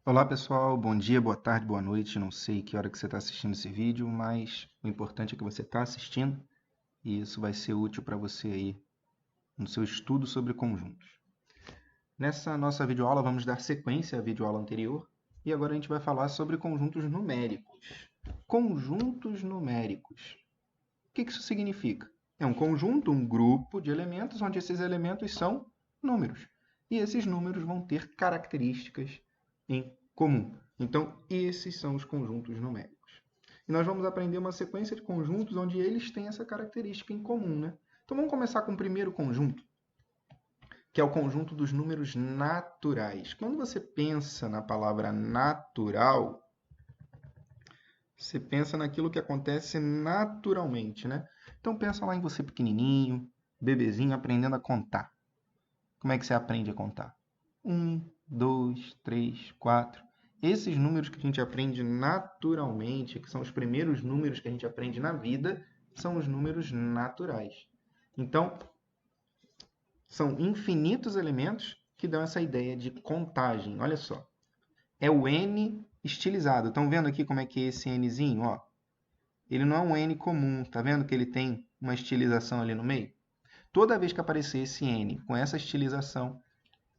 Olá pessoal, bom dia, boa tarde, boa noite. Não sei que hora que você está assistindo esse vídeo, mas o importante é que você está assistindo e isso vai ser útil para você aí no seu estudo sobre conjuntos. Nessa nossa videoaula vamos dar sequência à videoaula anterior e agora a gente vai falar sobre conjuntos numéricos. Conjuntos numéricos. O que isso significa? É um conjunto, um grupo de elementos onde esses elementos são números. E esses números vão ter características em comum. Então, esses são os conjuntos numéricos. E nós vamos aprender uma sequência de conjuntos onde eles têm essa característica em comum, né? Então, vamos começar com o primeiro conjunto, que é o conjunto dos números naturais. Quando você pensa na palavra natural, você pensa naquilo que acontece naturalmente, né? Então pensa lá em você pequenininho, bebezinho, aprendendo a contar. Como é que você aprende a contar? 1, 2, 3, 4. Esses números que a gente aprende naturalmente, que são os primeiros números que a gente aprende na vida, são os números naturais. Então, são infinitos elementos que dão essa ideia de contagem. Olha só. É o N estilizado. Estão vendo aqui como é que é esse Nzinho? Ó, ele não é um N comum. Tá vendo que ele tem uma estilização ali no meio? Toda vez que aparecer esse N com essa estilização,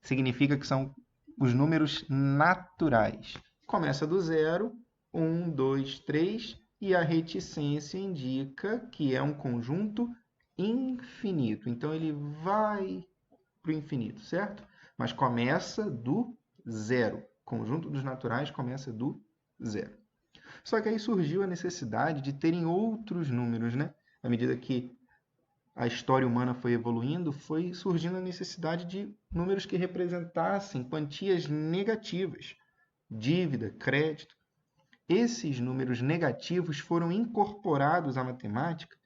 significa que são os números naturais. Começa do zero, 1, 2, 3, e a reticência indica que é um conjunto infinito. Então, ele vai para o infinito, certo? Mas começa do zero. O conjunto dos naturais começa do zero. Só que aí surgiu a necessidade de terem outros números, né? À medida que a história humana foi evoluindo, foi surgindo a necessidade de números que representassem quantias negativas, dívida, crédito. Esses números negativos foram incorporados à matemática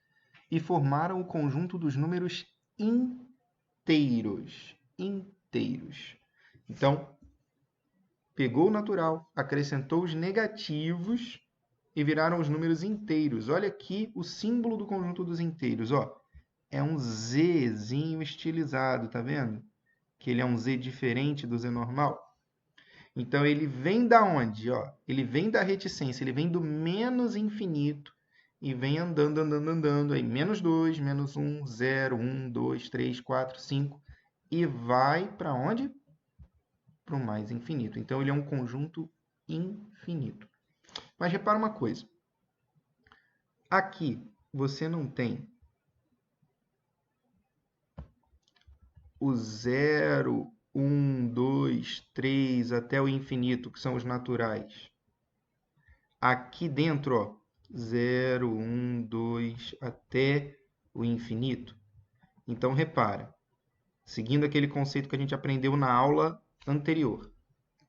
e formaram o conjunto dos números inteiros. Inteiros. Então, pegou o natural, acrescentou os negativos e viraram os números inteiros. Olha aqui o símbolo do conjunto dos inteiros, ó. É um Zzinho estilizado, tá vendo? Que ele é um Z diferente do Z normal. Então, ele vem da onde? Ó? Ele vem da reticência, ele vem do menos infinito e vem andando, andando, andando. Aí, menos 2, menos 1, 0, 1, 2, 3, 4, 5. E vai para onde? Para o mais infinito. Então, ele é um conjunto infinito. Mas repara uma coisa. Aqui, você não tem o 0, 1, 2, 3 até o infinito, que são os naturais. Aqui dentro, ó, 0, 1, 2 até o infinito. Então, repara, seguindo aquele conceito que a gente aprendeu na aula anterior,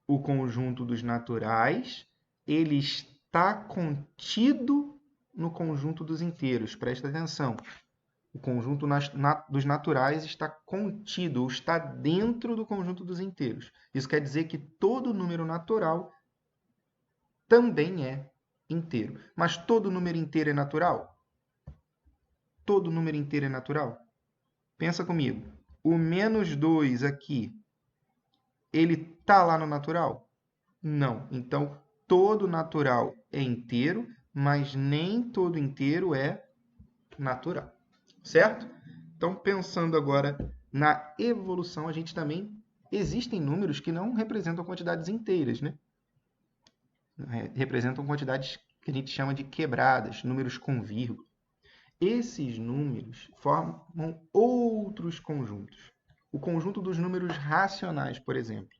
o conjunto dos naturais, ele está contido no conjunto dos inteiros. Presta atenção. O conjunto dos naturais está contido, ou está dentro do conjunto dos inteiros. Isso quer dizer que todo número natural também é inteiro. Mas todo número inteiro é natural? Todo número inteiro é natural? Pensa comigo. O menos 2 aqui, ele está lá no natural? Não. Então, todo natural é inteiro, mas nem todo inteiro é natural. Certo? Então, pensando agora na evolução, a gente também existem números que não representam quantidades inteiras, né? Representam quantidades que a gente chama de quebradas, números com vírgula. Esses números formam outros conjuntos. O conjunto dos números racionais, por exemplo.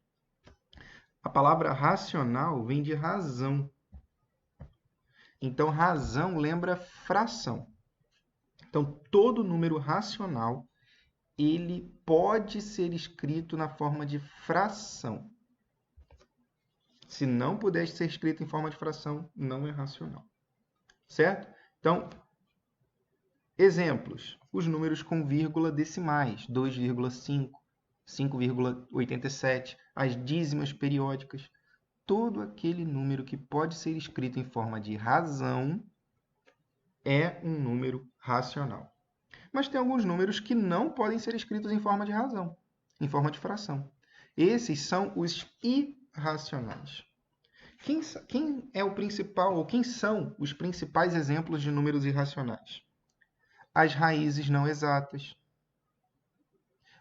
A palavra racional vem de razão. Então, razão lembra fração. Então, todo número racional ele pode ser escrito na forma de fração. Se não puder ser escrito em forma de fração, não é racional. Certo? Então, exemplos. Os números com vírgula decimais, 2,5, 5,87, as dízimas periódicas. Todo aquele número que pode ser escrito em forma de razão é um número racional. Mas tem alguns números que não podem ser escritos em forma de razão, em forma de fração. Esses são os irracionais. Quem é o principal, ou quem são os principais exemplos de números irracionais? As raízes não exatas,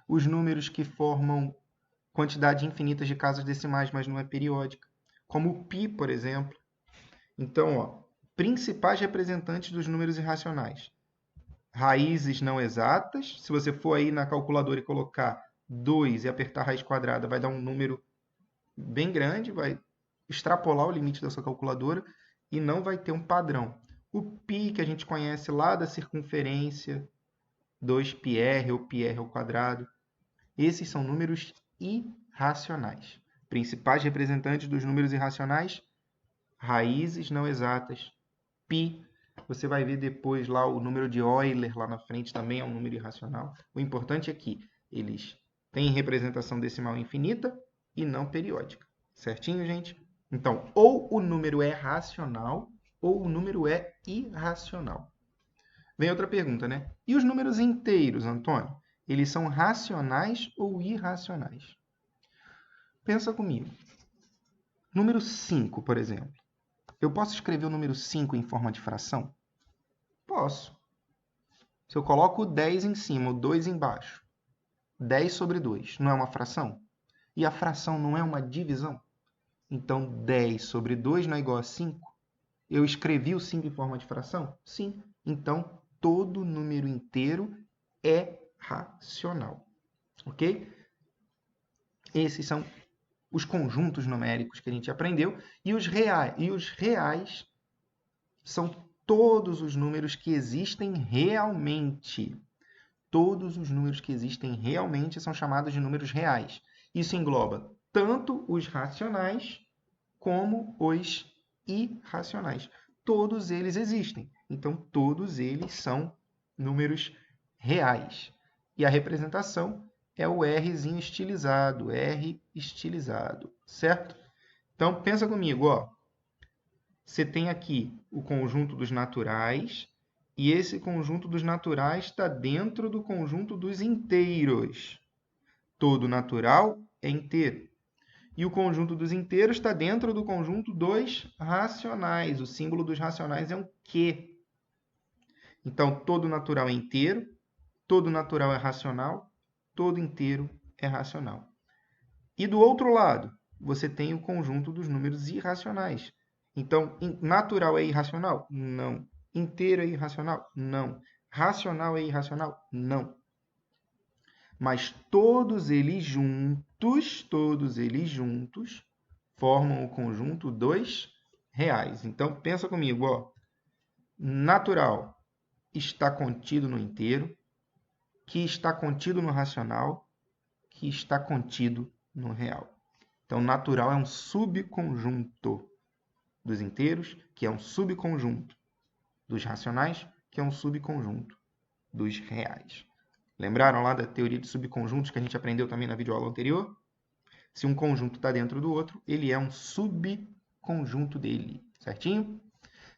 os números que formam quantidade infinita de casas decimais, mas não é periódica, como o π, por exemplo. Então, principais representantes dos números irracionais. Raízes não exatas, se você for aí na calculadora e colocar 2 e apertar a raiz quadrada, vai dar um número bem grande, vai extrapolar o limite da sua calculadora e não vai ter um padrão. O π, que a gente conhece lá da circunferência, 2πr ou πr ao quadrado, esses são números irracionais. Principais representantes dos números irracionais, raízes não exatas, π. Você vai ver depois lá o número de Euler lá na frente também é um número irracional. O importante é que eles têm representação decimal infinita e não periódica. Certinho, gente? Então, ou o número é racional ou o número é irracional. Vem outra pergunta, né? E os números inteiros, Antônio? Eles são racionais ou irracionais? Pensa comigo. Número 5, por exemplo. Eu posso escrever o número 5 em forma de fração? Posso. Se eu coloco o 10 em cima, o 2 embaixo, 10 sobre 2, não é uma fração? E a fração não é uma divisão? Então, 10 sobre 2 não é igual a 5? Eu escrevi o 5 em forma de fração? Sim. Então, todo número inteiro é racional. Ok? Esses são os conjuntos numéricos que a gente aprendeu. E os reais são todos os números que existem realmente. Todos os números que existem realmente são chamados de números reais. Isso engloba tanto os racionais como os irracionais. Todos eles existem. Então, todos eles são números reais. E a representação é o Rzinho estilizado, R estilizado, certo? Então, pensa comigo, ó. Você tem aqui o conjunto dos naturais, e esse conjunto dos naturais está dentro do conjunto dos inteiros. Todo natural é inteiro. E o conjunto dos inteiros está dentro do conjunto dos racionais. O símbolo dos racionais é um Q. Então, todo natural é inteiro, todo natural é racional, todo inteiro é racional. E do outro lado, você tem o conjunto dos números irracionais. Então, natural é irracional? Não. Inteiro é irracional? Não. Racional é irracional? Não. Mas todos eles juntos, formam o conjunto dos reais. Então, pensa comigo, ó. Natural está contido no inteiro, que está contido no racional, que está contido no real. Então, natural é um subconjunto dos inteiros, que é um subconjunto dos racionais, que é um subconjunto dos reais. Lembraram lá da teoria de subconjuntos que a gente aprendeu também na videoaula anterior? Se um conjunto está dentro do outro, ele é um subconjunto dele, certinho?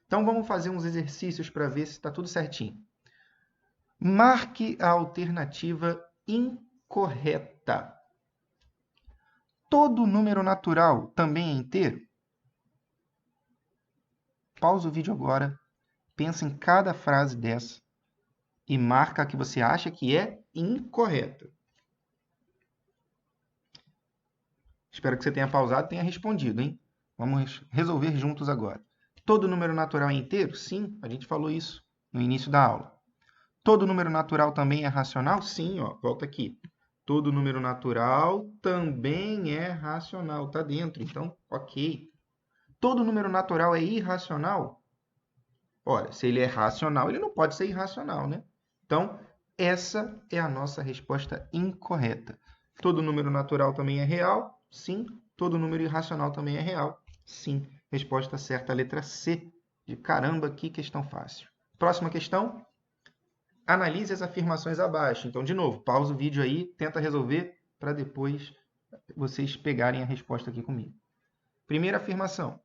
Então, vamos fazer uns exercícios para ver se está tudo certinho. Marque a alternativa incorreta. Todo número natural também é inteiro? Pausa o vídeo agora, pensa em cada frase dessa e marca a que você acha que é incorreta. Espero que você tenha pausado e tenha respondido, hein? Vamos resolver juntos agora. Todo número natural é inteiro? Sim, a gente falou isso no início da aula. Todo número natural também é racional? Sim, ó, volta aqui. Todo número natural também é racional, está dentro, então, ok. Todo número natural é irracional? Ora, se ele é racional, ele não pode ser irracional, né? Então, essa é a nossa resposta incorreta. Todo número natural também é real? Sim. Todo número irracional também é real? Sim. Resposta certa, a letra C. De caramba, que questão fácil. Próxima questão. Analise as afirmações abaixo. Então, de novo, pausa o vídeo aí, tenta resolver para depois vocês pegarem a resposta aqui comigo. Primeira afirmação.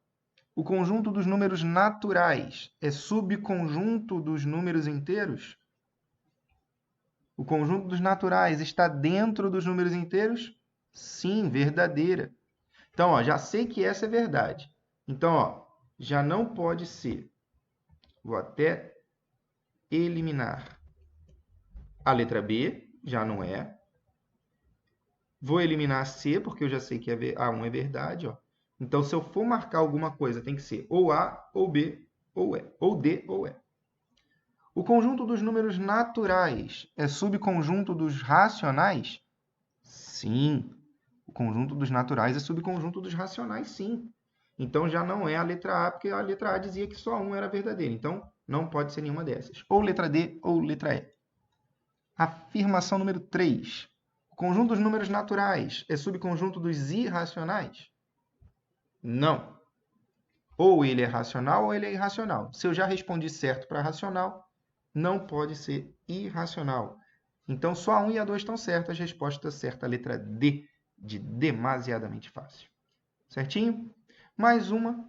O conjunto dos números naturais é subconjunto dos números inteiros? O conjunto dos naturais está dentro dos números inteiros? Sim, verdadeira. Então, ó, já sei que essa é verdade. Então, ó, já não pode ser. Vou até eliminar a letra B, já não é. Vou eliminar a C, porque eu já sei que A1 é verdade. Ó. Então, se eu for marcar alguma coisa, tem que ser ou A, ou B, ou E, ou D, ou E. O conjunto dos números naturais é subconjunto dos racionais? Sim. O conjunto dos naturais é subconjunto dos racionais, sim. Então, já não é a letra A, porque a letra A dizia que só um era verdadeiro. Então, não pode ser nenhuma dessas. Ou letra D, ou letra E. Afirmação número 3. O conjunto dos números naturais é subconjunto dos irracionais? Não. Ou ele é racional ou ele é irracional. Se eu já respondi certo para racional, não pode ser irracional. Então, só a 1 e a 2 estão certas. Resposta certa, a letra D, de demasiadamente fácil. Certinho? Mais uma.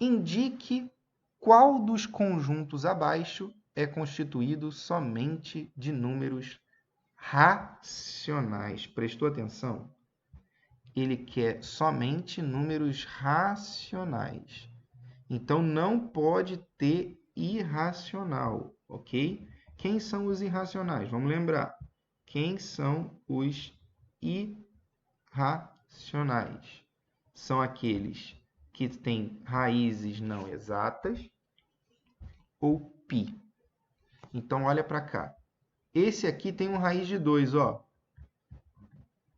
Indique qual dos conjuntos abaixo é constituído somente de números racionais. Prestou atenção? Ele quer somente números racionais. Então, não pode ter irracional, ok? Quem são os irracionais? Vamos lembrar. Quem são os irracionais? São aqueles que têm raízes não exatas ou π. Então, olha para cá. Esse aqui tem um raiz de 2, ó.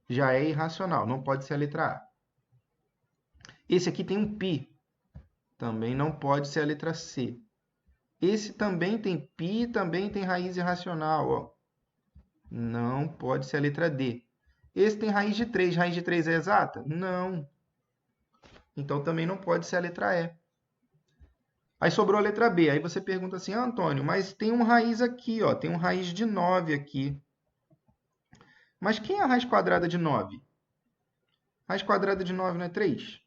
Já é irracional, não pode ser a letra A. Esse aqui tem um π, também não pode ser a letra C. Esse também tem π, também tem raiz irracional, ó. Não pode ser a letra D. Esse tem raiz de 3 é exata? Não. Então, também não pode ser a letra E. Aí sobrou a letra B. Aí você pergunta assim, ah, Antônio, mas tem uma raiz aqui, ó, tem um raiz de 9 aqui. Mas quem é a raiz quadrada de 9? Raiz quadrada de 9 não é 3?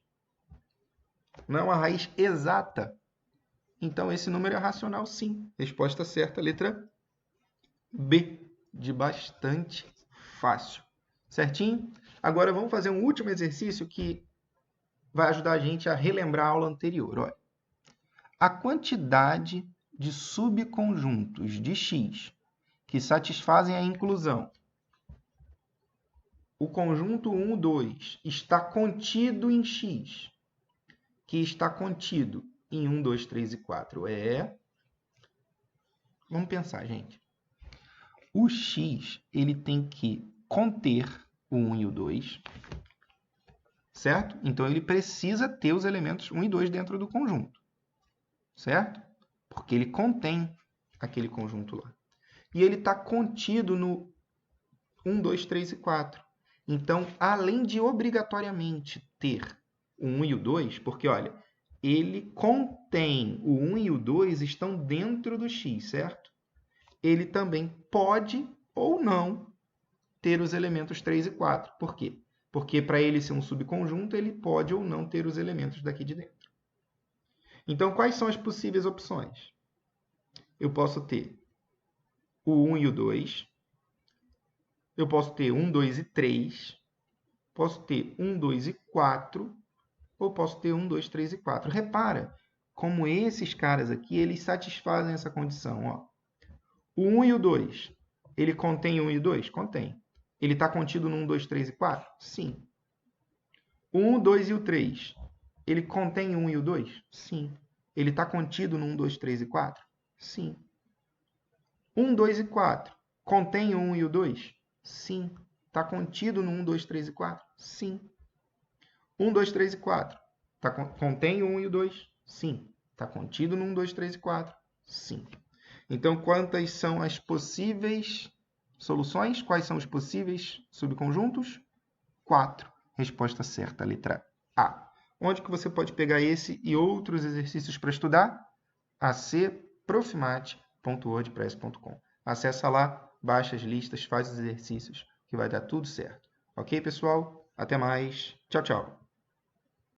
Não é uma raiz exata. Então, esse número é racional, sim. Resposta certa, letra B, de bastante fácil. Certinho? Agora, vamos fazer um último exercício que vai ajudar a gente a relembrar a aula anterior. Olha. A quantidade de subconjuntos de x que satisfazem a inclusão. O conjunto 1, 2 está contido em x, que está contido em 1, 2, 3 e 4 Vamos pensar, gente. O x ele tem que conter o 1 e o 2, certo? Então, ele precisa ter os elementos 1 e 2 dentro do conjunto, certo? Porque ele contém aquele conjunto lá. E ele está contido no 1, 2, 3 e 4. Então, além de obrigatoriamente ter o 1 e o 2, porque, olha, ele contém o 1 e o 2 estão dentro do x, certo? Ele também pode ou não ter os elementos 3 e 4. Por quê? Porque para ele ser um subconjunto, ele pode ou não ter os elementos daqui de dentro. Então, quais são as possíveis opções? Eu posso ter o 1 e o 2. Eu posso ter 1, 2 e 3. Posso ter 1, 2 e 4. Ou posso ter 1, 2, 3 e 4. Repara como esses caras aqui, eles satisfazem essa condição. Ó. O 1 e o 2, ele contém 1 e o 2? Contém. Ele está contido no 1, 2, 3 e 4? Sim. O 1, 2 e o 3, ele contém 1 e o 2? Sim. Ele está contido no 1, 2, 3 e 4? Sim. 1, 2 e 4, contém o 1 e o 2? Sim. Está contido no 1, 2, 3 e 4? Sim. 1, 2, 3 e 4, contém o 1 e o 2? Sim. Está contido no 1, 2, 3 e 4? Sim. Então, quantas são as possíveis soluções? Quais são os possíveis subconjuntos? 4. Resposta certa, letra A. Onde que você pode pegar esse e outros exercícios para estudar? acprofimate.wordpress.com. Acessa lá, baixa as listas, faz os exercícios, que vai dar tudo certo. Ok, pessoal? Até mais. Tchau, tchau.